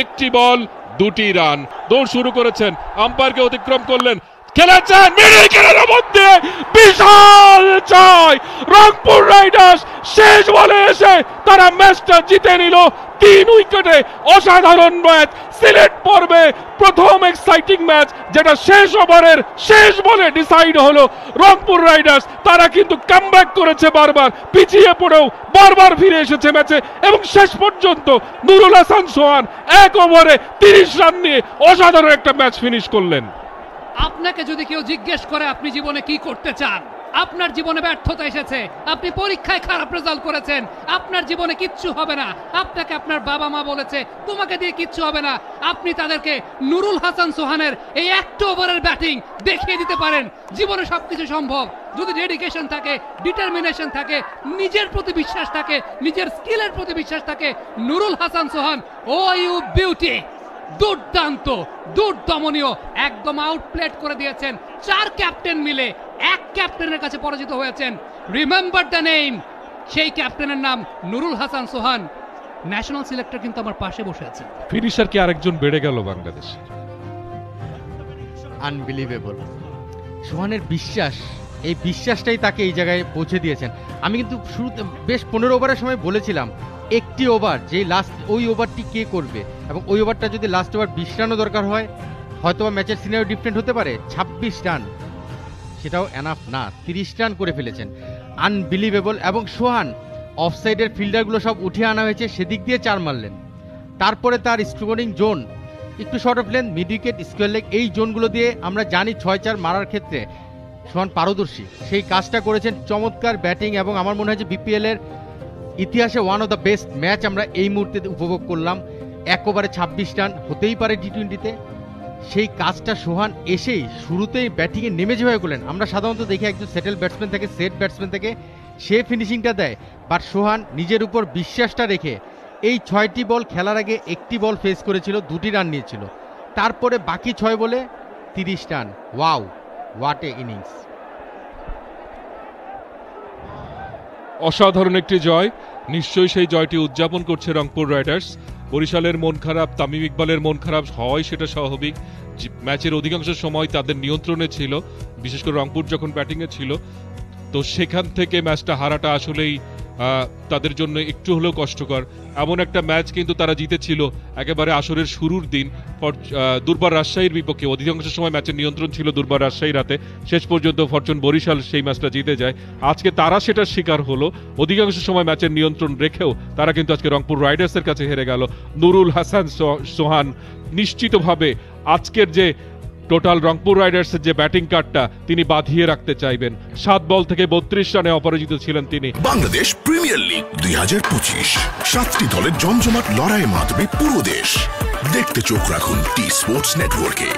একটি বল 2টি রান। দৌড় শুরু করেছেন, আম্পায়ারকে অতিক্রম করলেন, খেলেছেন মিডল ক্যারিয়ারের মধ্যে, বিশাল জয় রংপুর রাইডার্স। শেষ বলে এসে তারা ম্যাচটা জিতে নিল 3 উইকেটে। অসাধারণ ম্যাচ, সিলেট পর্বে প্রথম এক্সাইটিং ম্যাচ, যেটা শেষ ওভারের শেষ বলে ডিসাইড হলো। রংপুর রাইডার্স তারা কিন্তু কামব্যাক করেছে, বারবার পিছিয়ে পড়েও বারবার ফিরে এসেছে ম্যাচে, এবং শেষ পর্যন্ত নুরুল হাসান সোহান 1 ওভারে 30 রান নিয়ে অসাধারণ একটা ম্যাচ ফিনিশ করলেন। আপনাকে যদি কেউ জিজ্ঞেস করে আপনি জীবনে কি করতে চান, আপনার জীবনে ব্যর্থতা এসেছে, আপনি পরীক্ষায় খারাপ রেজাল্ট করেছেন, আপনার জীবনে কিচ্ছু হবে না, আপনাকে আপনার বাবা মা বলেছে তোমাকে দিয়ে কিচ্ছু হবে না, আপনি তাদেরকে নুরুল হাসান সোহানের এই 1 ওভারের ব্যাটিং দেখিয়ে দিতে পারেন। জীবনে সবকিছু সম্ভব যদি ডেডিকেশন থাকে, ডিটারমিনেশন থাকে, নিজের প্রতি বিশ্বাস থাকে, নিজের স্কিলের প্রতি বিশ্বাস থাকে। নুরুল হাসান সোহান, ও ইউ বিউটি, দুর্দান্ত, দুর্দমনীয়, একদম আউটপ্লেট করে দিয়েছেন। 4 ক্যাপ্টেন মিলে 1 ক্যাপ্টেনের কাছে পরাজিত হয়েছেন। রিমেম্বার দ্য নেম, সেই ক্যাপ্টেনের নাম নুরুল হাসান সোহান। ন্যাশনাল সিলেক্টর কিন্তু আমার পাশে বসে আছেন। ফিনিশার কি আরেকজন বেড়ে গেল বাংলাদেশে। আনবিলিভেবল সোহানের বিশ্বাস, এই বিশ্বাসটাই তাকে এই জায়গায় পৌঁছে দিয়েছেন। আমি কিন্তু শুরুতে বেশ 15 ওভারের সময় বলেছিলাম একটি ওভার, যে লাস্ট ওই ওভারটি কে করবে, এবং ওই ওভারটা যদি লাস্ট ওভার 20 রানও দরকার হয়, হয়তো ম্যাচের সিনারিও ডিফারেন্ট হতে পারে। 26 রান সেটাও এনাফ না, 30 রান করে ফেলেছেন। আনবিলিভেবল। এবং সোহান অফসাইডের ফিল্ডারগুলো সব উঠিয়ে আনা হয়েছে, সেদিক দিয়ে 4 মারলেন। তারপরে তার স্কোরিং জোন একটু short of length, mid wicket, square leg, এই জোনগুলো দিয়ে আমরা জানি 6-4 মারার ক্ষেত্রে সোহান পারদর্শী। সেই কাজটা করেছেন, চমৎকার ব্যাটিং, এবং আমার মনে হয় যে বিপিএল এর ইতিহাসে one of the best match আমরা এই মুহূর্তে উপভোগ করলাম। 1 ওভারে 26 রান হতেই পারে টি-20-তে, সেই কাজটা সোহান এসেই শুরুতেই ব্যাটিংয়ে নেমে যেভাবে করলেন। আমরা সাধারণত দেখি একজন সেটেল ব্যাটসম্যান থেকে, সেট ব্যাটসম্যান থেকে সে ফিনিশিংটা দেয়, বাট সোহান নিজের উপর বিশ্বাসটা রেখে এই 6টি বল খেলার আগে 1টি বল ফেস করেছিল, 2টি রান নিয়েছিল, তারপরে বাকি 6 বলে 30 run. Wow, what a innings! অসাধারণ একটি জয়। নিশ্চয়ই সেই জয়টি উদযাপন করছে রংপুর রাইডার্স। বরিশালের মন খারাপ, তামিম ইকবালের মন খারাপ হয়, সেটা স্বাভাবিক। ম্যাচের অধিকাংশ সময় তাদের নিয়ন্ত্রণে ছিল, বিশেষ করে রংপুর যখন ব্যাটিংয়ে ছিল। তো সেখান থেকে ম্যাচটা হারাটা আসলেই তাদের জন্য একটু হলেও কষ্টকর। এমন একটা ম্যাচ কিন্তু তারা জিতেছিল একেবারে আসরের শুরুর দিন দুর্বার রাজশাহীর বিপক্ষে। অধিকাংশ সময় ম্যাচের নিয়ন্ত্রণ ছিল দুর্বার রাজশাহীর হাতে, শেষ পর্যন্ত ফরচুন বরিশাল সেই ম্যাচটা জিতে যায়। আজকে তারা সেটার শিকার হলো, অধিকাংশ সময় ম্যাচের নিয়ন্ত্রণ রেখেও তারা কিন্তু আজকে রংপুর রাইডার্সের কাছে হেরে গেল। নুরুল হাসান সোহান নিশ্চিতভাবে আজকের যে টোটাল রংপুর রাইডার্সের যে ব্যাটিং কার্ডটা তিনি বাঁধিয়ে রাখতে চাইবেন। 7 বল থেকে 32 রানে অপরাজিত ছিলেন তিনি। বাংলাদেশ প্রিমিয়ার লিগ 2025, 7টি দলের জমজমাট লড়াইয়ে মাতবে পুরো দেশ। দেখতে চোখ রাখুন টি স্পোর্টস নেটওয়ার্কে।